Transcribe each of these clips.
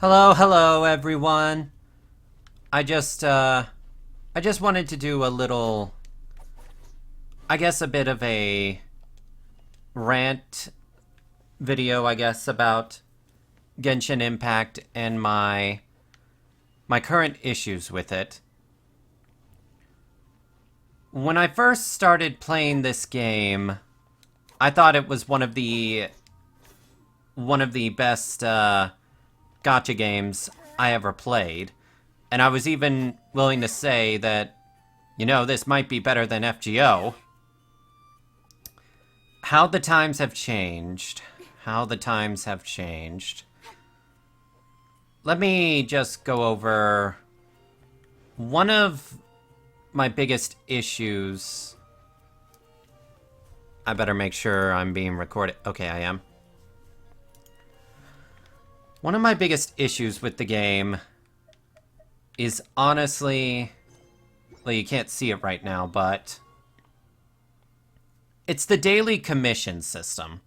Hello, everyone. I just wanted to do a little, I guess, a bit of a rant video, I guess, about Genshin Impact and my current issues with it. When I first started playing this game, I thought it was one of the best gotcha games I ever played. And I was even willing to say that, this might be better than FGO. How the times have changed. How the times have changed. Let me just go over one of my biggest issues. I better make sure I'm being recorded. Okay, I am. One of my biggest issues with the game is honestly, well, you can't see it right now, but it's the daily commission system.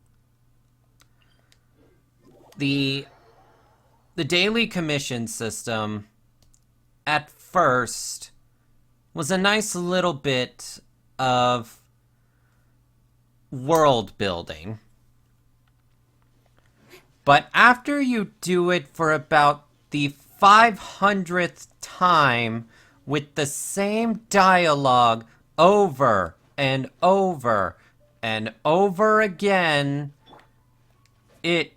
The daily commission system at first was a nice little bit of world building. But after you do it for about the 500th time with the same dialogue over and over and over again, it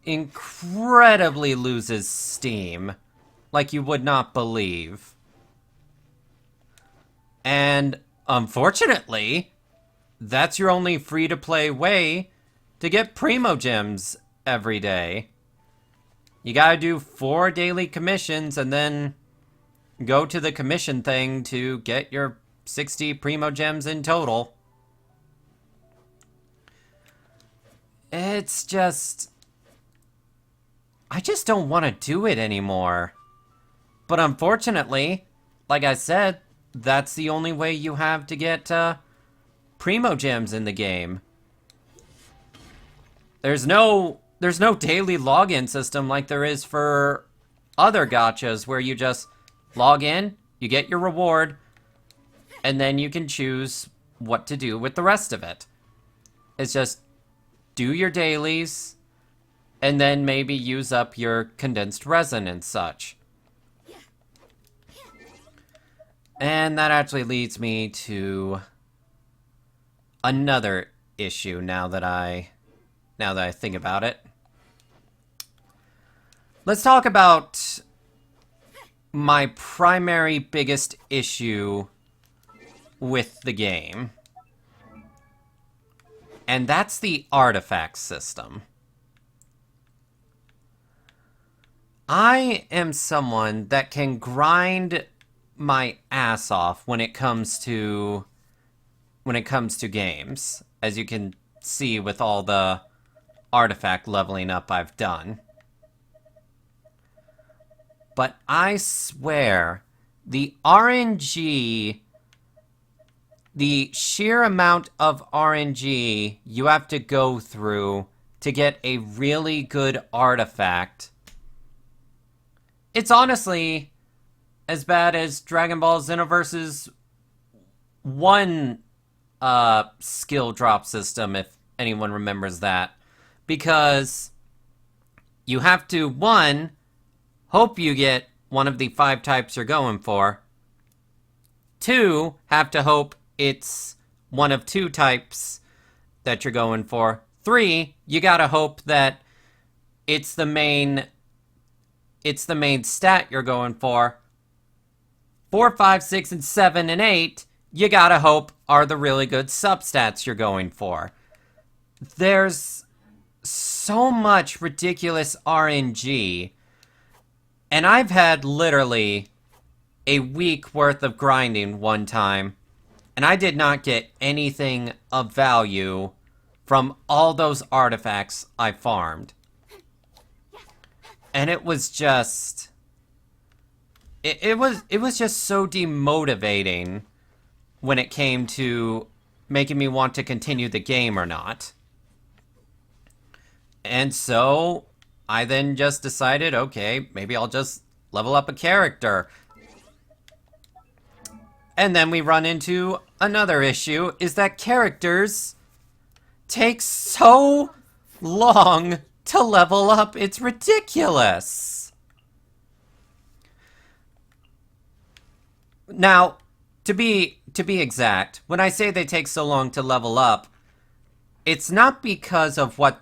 incredibly loses steam, like you would not believe. And unfortunately, that's your only free-to-play way to get Primo Gems every day. You gotta do 4 daily commissions and then go to the commission thing to get your 60 Primo Gems in total. It's just... I just don't want to do it anymore. But unfortunately, like I said, that's the only way you have to get Primo Gems in the game. There's no daily login system like there is for other gachas where you just log in, you get your reward, and then you can choose what to do with the rest of it. It's just do your dailies, and then maybe use up your condensed resin and such. And that actually leads me to another issue now that I think about it. Let's talk about my primary biggest issue with the game. And that's the artifact system. I am someone that can grind my ass off when it comes to games, as you can see with all the artifact leveling up I've done. But I swear, the RNG, the sheer amount of RNG you have to go through to get a really good artifact, it's honestly as bad as Dragon Ball Xenoverse's one skill drop system, if anyone remembers that. Because you have to, 1, hope you get one of the 5 types you're going for. 2, have to hope it's one of 2 types that you're going for. 3, you gotta hope that it's the main stat you're going for. 4, 5, 6, and 7, and 8, you gotta hope are the really good substats you're going for. There's so much ridiculous RNG, and I've had literally a week worth of grinding one time, and I did not get anything of value from all those artifacts I farmed. And it was just... It was just so demotivating when it came to making me want to continue the game or not. And so I then just decided, okay, maybe I'll just level up a character. And then we run into another issue, is that characters take so long to level up. It's ridiculous. Now, to be exact, when I say they take so long to level up, it's not because of what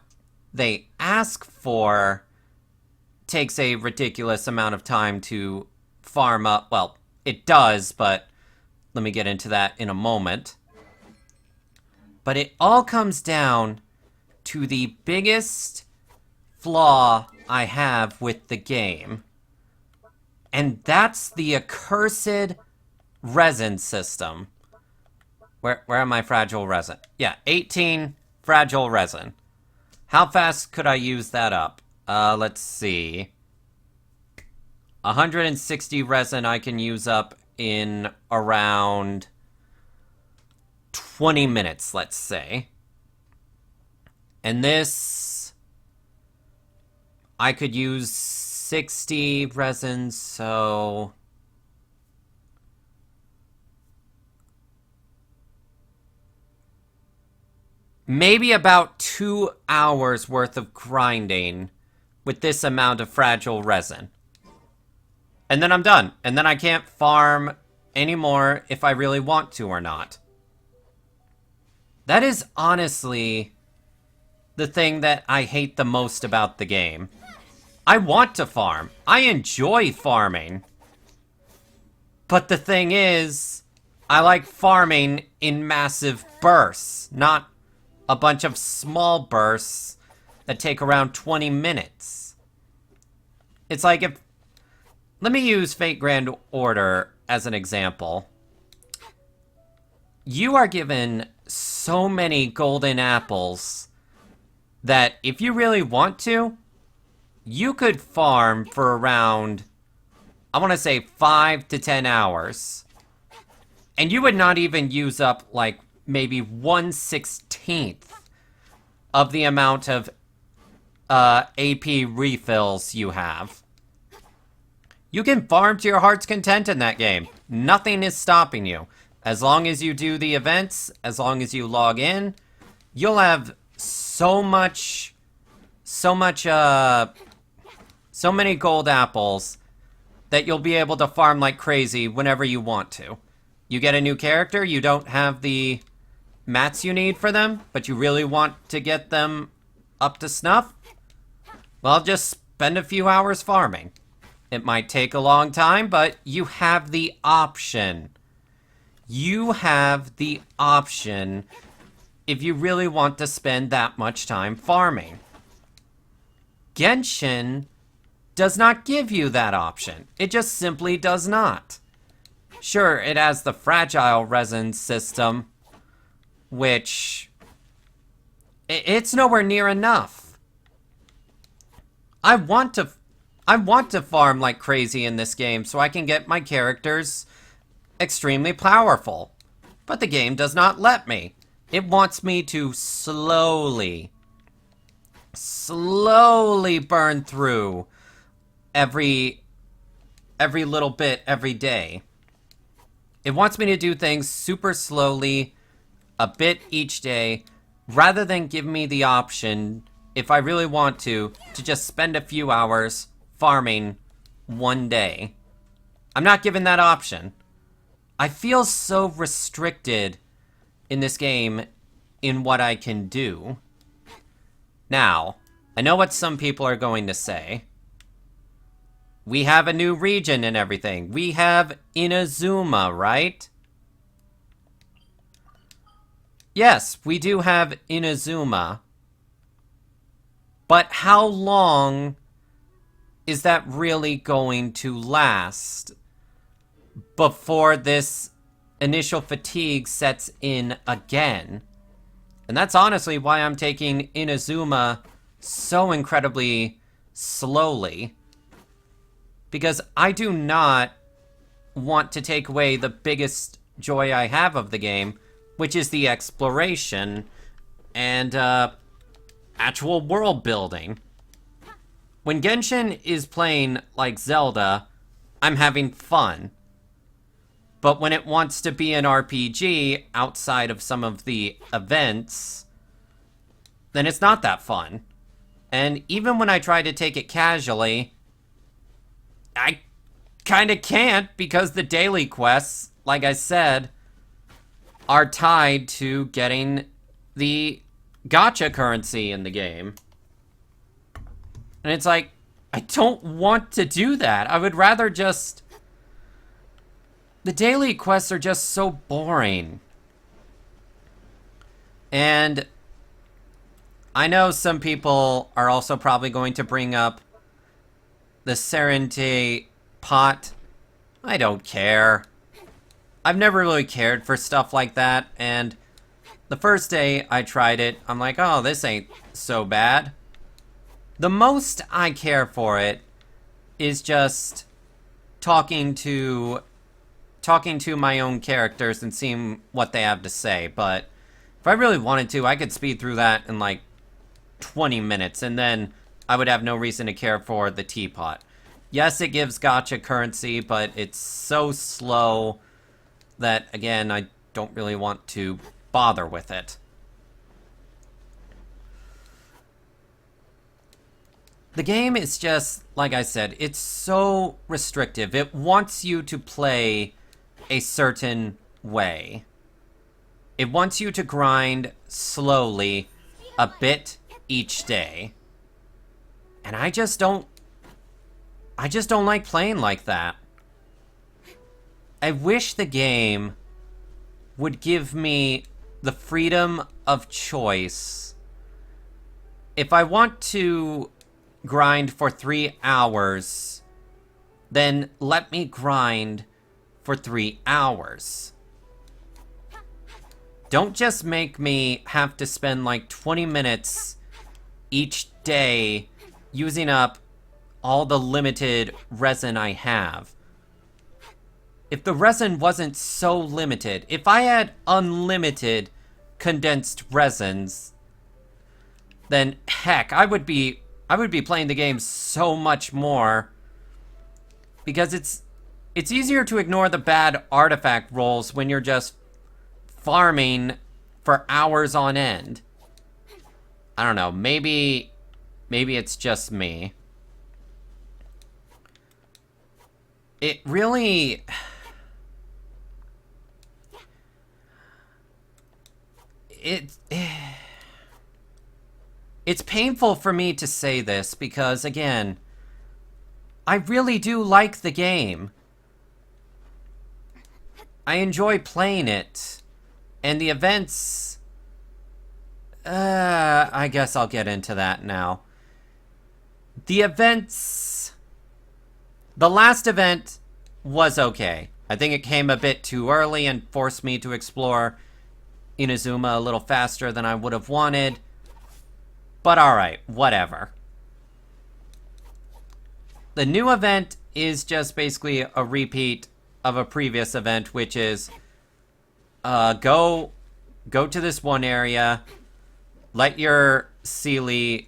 they ask for takes a ridiculous amount of time to farm up. Well, it does, but let me get into that in a moment. But it all comes down to the biggest flaw I have with the game. And that's the accursed resin system. Where am my fragile resin? Yeah, 18 fragile resin. How fast could I use that up? Let's see. 160 resin I can use up in around 20 minutes, let's say. And this, I could use 60 resin, so maybe about 2 hours worth of grinding with this amount of fragile resin. And then I'm done. And then I can't farm anymore if I really want to or not. That is honestly the thing that I hate the most about the game. I want to farm. I enjoy farming. But the thing is, I like farming in massive bursts, not a bunch of small bursts that take around 20 minutes. It's like if... Let me use Fate Grand Order as an example. You are given so many golden apples that if you really want to, you could farm for around, I want to say 5 to 10 hours. And you would not even use up like maybe 1/16 of the amount of AP refills you have. You can farm to your heart's content in that game. Nothing is stopping you. As long as you do the events, as long as you log in, you'll have so many gold apples that you'll be able to farm like crazy whenever you want to. You get a new character, you don't have the mats you need for them, but you really want to get them up to snuff? Well, just spend a few hours farming. It might take a long time, but you have the option. You have the option if you really want to spend that much time farming. Genshin does not give you that option. It just simply does not. Sure, it has the fragile resin system, which it's nowhere near enough. I want to farm like crazy in this game so I can get my characters extremely powerful. But the game does not let me. It wants me to slowly burn through every little bit every day. It wants me to do things super slowly, a bit each day, rather than give me the option, if I really want to just spend a few hours farming one day. I'm not given that option. I feel so restricted in this game in what I can do. Now, I know what some people are going to say. We have a new region and everything. We have Inazuma, right? Yes, we do have Inazuma. But how long is that really going to last before this initial fatigue sets in again? And that's honestly why I'm taking Inazuma so incredibly slowly. Because I do not want to take away the biggest joy I have of the game, which is the exploration and actual world building. when Genshin is playing like Zelda, I'm having fun. But when it wants to be an RPG outside of some of the events, then it's not that fun. And even when I try to take it casually, I kind of can't because the daily quests, like I said, are tied to getting the gacha currency in the game. And it's like, I don't want to do that. I would rather just... The daily quests are just so boring. And I know some people are also probably going to bring up the Serenity pot. I don't care. I've never really cared for stuff like that, and the first day I tried it, I'm like, oh, this ain't so bad. The most I care for it is just talking to my own characters and seeing what they have to say, but if I really wanted to, I could speed through that in like 20 minutes, and then I would have no reason to care for the teapot. Yes, it gives gacha currency, but it's so slow that, again, I don't really want to bother with it. The game is just, like I said, it's so restrictive. It wants you to play a certain way. It wants you to grind slowly, a bit each day. And I just don't like playing like that. I wish the game would give me the freedom of choice. If I want to grind for 3 hours, then let me grind for 3 hours. Don't just make me have to spend like 20 minutes each day using up all the limited resin I have. If the resin wasn't so limited, if I had unlimited condensed resins, then heck, I would be playing the game so much more, because it's easier to ignore the bad artifact rolls when you're just farming for hours on end. I don't know, maybe it's just me. It really... It's painful for me to say this because, again, I really do like the game. I enjoy playing it. And the events... I guess I'll get into that now. The events... The last event was okay. I think it came a bit too early and forced me to explore Inazuma a little faster than I would have wanted. But alright, whatever. The new event is just basically a repeat of a previous event, which is go to this one area, let your Seelie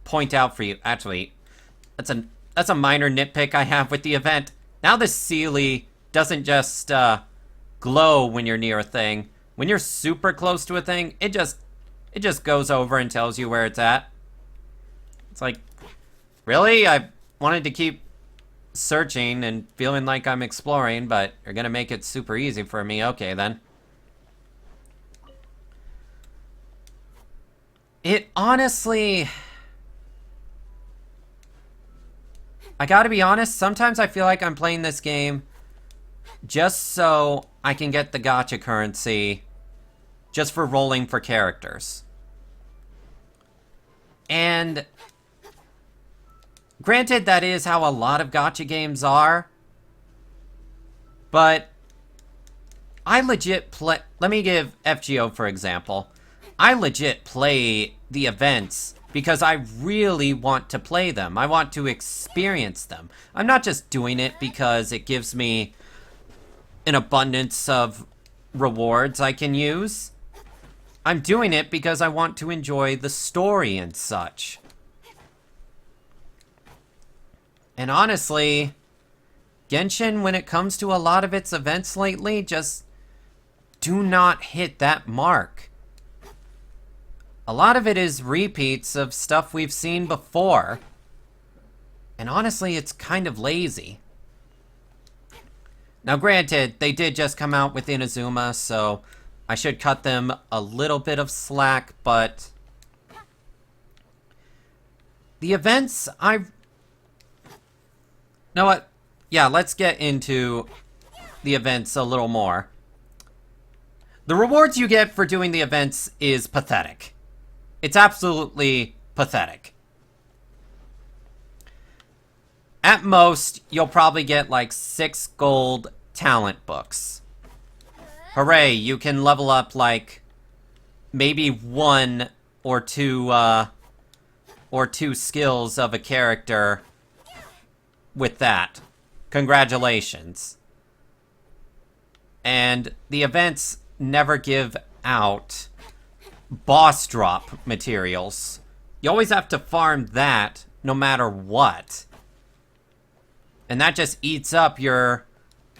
point out for you. Actually, that's a minor nitpick I have with the event. Now the Seelie doesn't just glow when you're near a thing. When you're super close to a thing, it just goes over and tells you where it's at. It's like, really? I wanted to keep searching and feeling like I'm exploring, but you're gonna make it super easy for me. Okay, then. It honestly... I gotta be honest, sometimes I feel like I'm playing this game just so I can get the gacha currency just for rolling for characters. And granted, that is how a lot of gacha games are, but I legit play... Let me give FGO for example. I legit play the events because I really want to play them. I want to experience them. I'm not just doing it because it gives me an abundance of rewards I can use. I'm doing it because I want to enjoy the story and such. And honestly, Genshin, when it comes to a lot of its events lately, just do not hit that mark. A lot of it is repeats of stuff we've seen before. And honestly, it's kind of lazy. Now granted, they did just come out with Inazuma, so I should cut them a little bit of slack, but the events, You know what? Yeah, let's get into the events a little more. The rewards you get for doing the events is pathetic. It's absolutely pathetic. At most, you'll probably get like 6 gold talent books. Hooray, you can level up like maybe 1 or 2 skills of a character with that. Congratulations. And the events never give out boss drop materials. You always have to farm that no matter what. And that just eats up your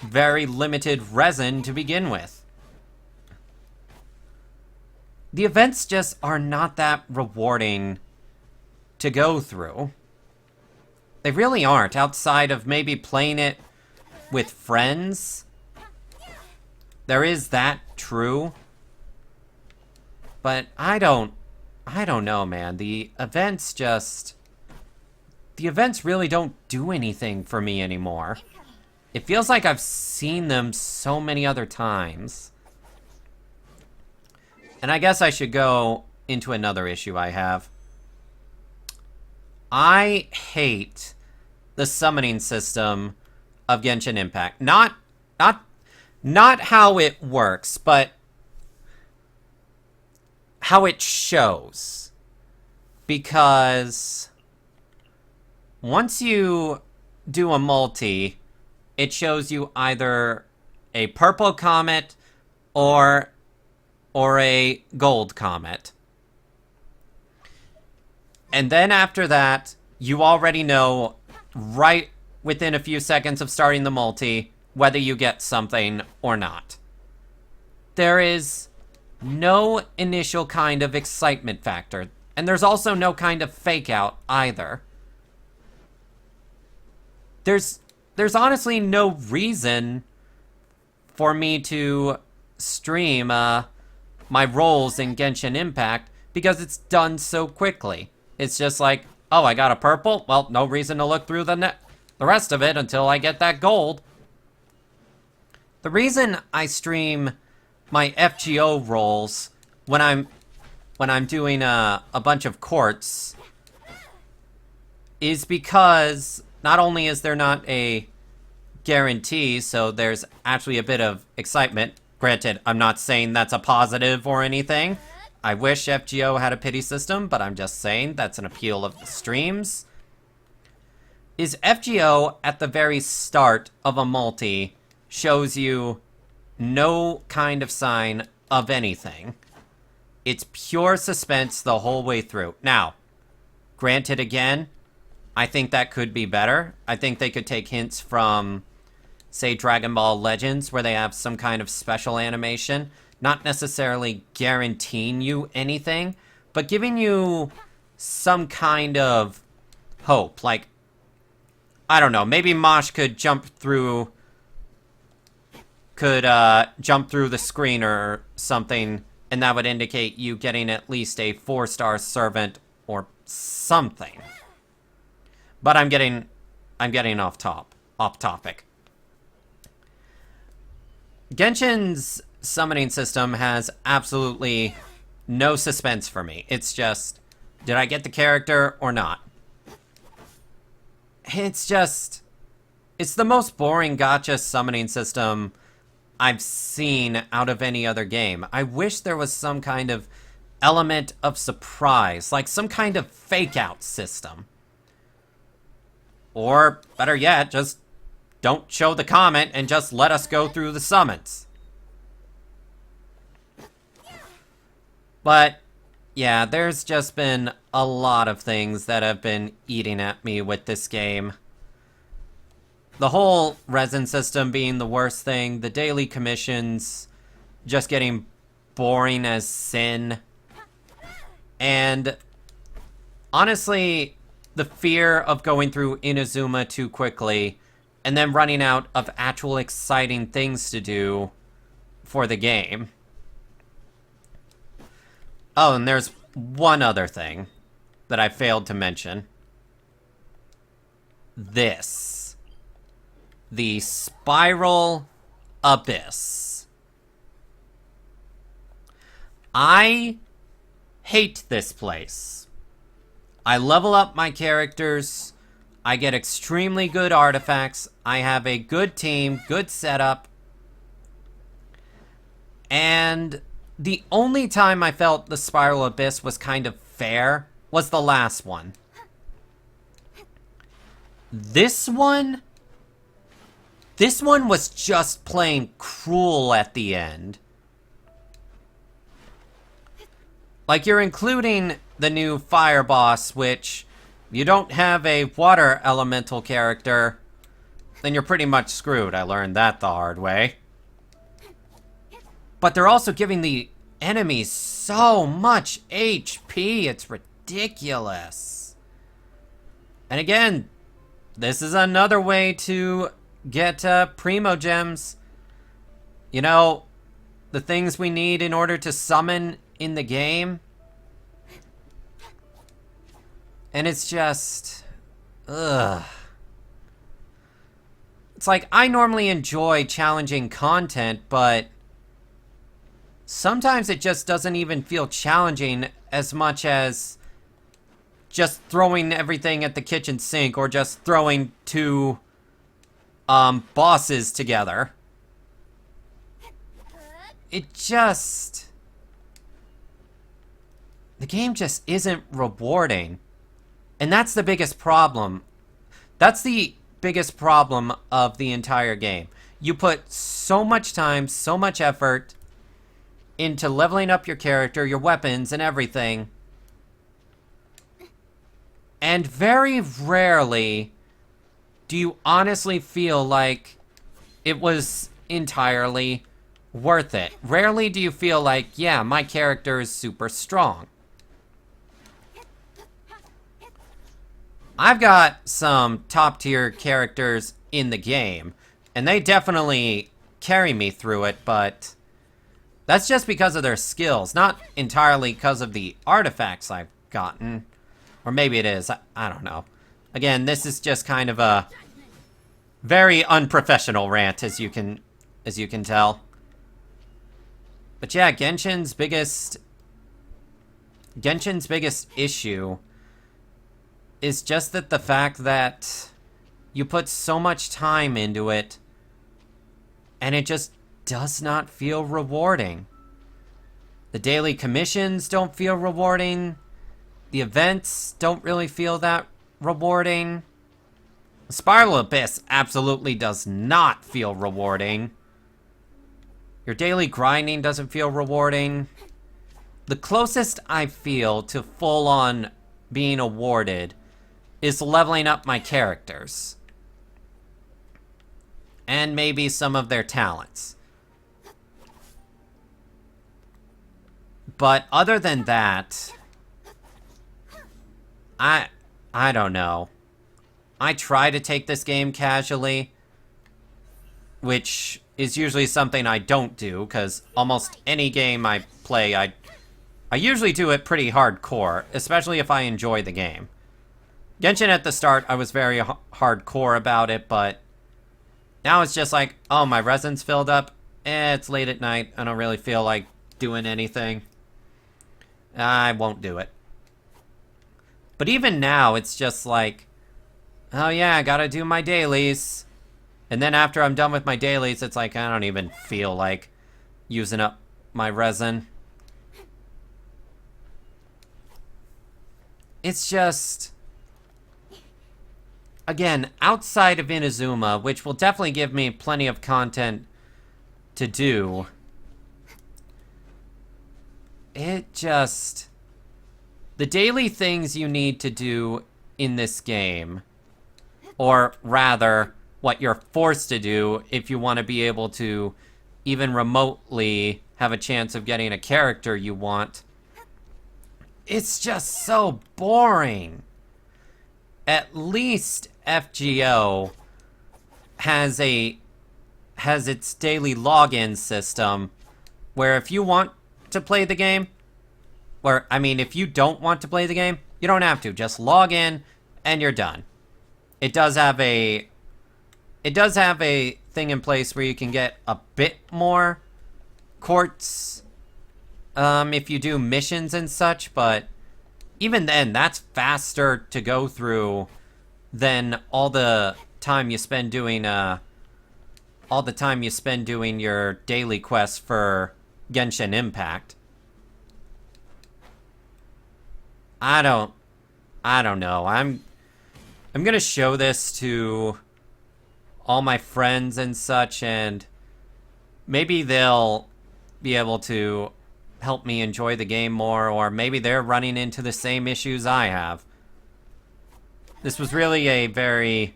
very limited resin to begin with. The events just are not that rewarding to go through. They really aren't, outside of maybe playing it with friends. There is that true. But I don't know, man. The events really don't do anything for me anymore. It feels like I've seen them so many other times. And I guess I should go into another issue I have. I hate the summoning system of Genshin Impact. Not how it works, but how it shows. Because once you do a multi, it shows you either a purple comet or a gold comet. And then after that, you already know right within a few seconds of starting the multi whether you get something or not. There is no initial kind of excitement factor, and there's also no kind of fake out either. There's honestly no reason for me to stream my roles in Genshin Impact because it's done so quickly. It's just like, oh, I got a purple? Well, no reason to look through the rest of it until I get that gold. The reason I stream my FGO roles when I'm doing a bunch of courts is because not only is there not a guarantee, so there's actually a bit of excitement. Granted, I'm not saying that's a positive or anything. I wish FGO had a pity system, but I'm just saying that's an appeal of the streams. Is FGO at the very start of a multi shows you no kind of sign of anything. It's pure suspense the whole way through. Now, granted again, I think that could be better. I think they could take hints from, say, Dragon Ball Legends, where they have some kind of special animation. Not necessarily guaranteeing you anything, but giving you some kind of hope. Like, I don't know, maybe Mosh could jump through the screen or something, and that would indicate you getting at least a 4-star servant or something. But I'm getting off topic. Genshin's summoning system has absolutely no suspense for me. It's just, did I get the character or not? It's the most boring gacha summoning system I've seen out of any other game. I wish there was some kind of element of surprise, like some kind of fake-out system. Or, better yet, just don't show the comment and just let us go through the summons. But, yeah, there's just been a lot of things that have been eating at me with this game. the whole resin system being the worst thing, the daily commissions just getting boring as sin, and honestly, the fear of going through Inazuma too quickly and then running out of actual exciting things to do for the game. Oh, and there's one other thing that I failed to mention. This. The Spiral Abyss. I hate this place. I level up my characters. I get extremely good artifacts. I have a good team, good setup. And the only time I felt the Spiral Abyss was kind of fair was the last one. This one was just plain cruel at the end. Like, you're including the new fire boss, which, if you don't have a water elemental character, then you're pretty much screwed. I learned that the hard way. But they're also giving the enemies so much HP, it's ridiculous. And again, this is another way to get Primo Gems. You know, the things we need in order to summon in the game. And it's just... ugh. It's like, I normally enjoy challenging content, but sometimes it just doesn't even feel challenging as much as just throwing everything at the kitchen sink or just throwing two bosses together. It just... the game just isn't rewarding. And that's the biggest problem. That's the biggest problem of the entire game. You put so much time, so much effort into leveling up your character, your weapons, and everything. And very rarely do you honestly feel like it was entirely worth it. Rarely do you feel like, yeah, my character is super strong. I've got some top tier characters in the game, and they definitely carry me through it, but that's just because of their skills, not entirely because of the artifacts I've gotten. Or maybe it is, I don't know. Again, this is just kind of a very unprofessional rant, as you can tell. But yeah, Genshin's biggest issue is just that the fact that you put so much time into it and it just does not feel rewarding. The daily commissions don't feel rewarding. The events don't really feel that rewarding. Spiral Abyss absolutely does not feel rewarding. Your daily grinding doesn't feel rewarding. The closest I feel to full-on being awarded is leveling up my characters. And maybe some of their talents. But other than that, I don't know. I try to take this game casually, which is usually something I don't do, because almost any game I play, I usually do it pretty hardcore, especially if I enjoy the game. Genshin at the start, I was very hardcore about it, but now it's just like, oh, my resin's filled up. It's late at night. I don't really feel like doing anything. I won't do it. But even now, it's just like, oh yeah, I gotta do my dailies. And then after I'm done with my dailies, it's like, I don't even feel like using up my resin. It's just... again, outside of Inazuma, which will definitely give me plenty of content to do, it just... the daily things you need to do in this game, or rather, what you're forced to do if you want to be able to even remotely have a chance of getting a character you want. It's just so boring. At least FGO has its daily login system where if you want to play the game, if you don't want to play the game, you don't have to. Just log in and you're done. It does have a thing in place where you can get a bit more quartz if you do missions and such, but even then, that's faster to go through than all the time you spend doing your daily quests for Genshin Impact. I don't know. I'm gonna show this to all my friends and such, and maybe they'll be able to help me enjoy the game more, or maybe they're running into the same issues I have. This was really a very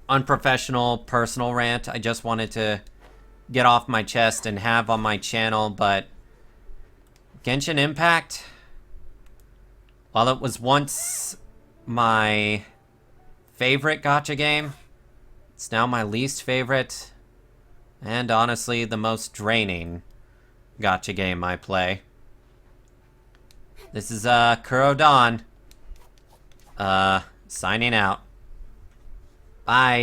unprofessional personal rant I just wanted to get off my chest and have on my channel, but Genshin Impact, while it was once my favorite gacha game, it's now my least favorite, and honestly the most draining gacha game I play. This is Kuro Dawn, signing out. Bye.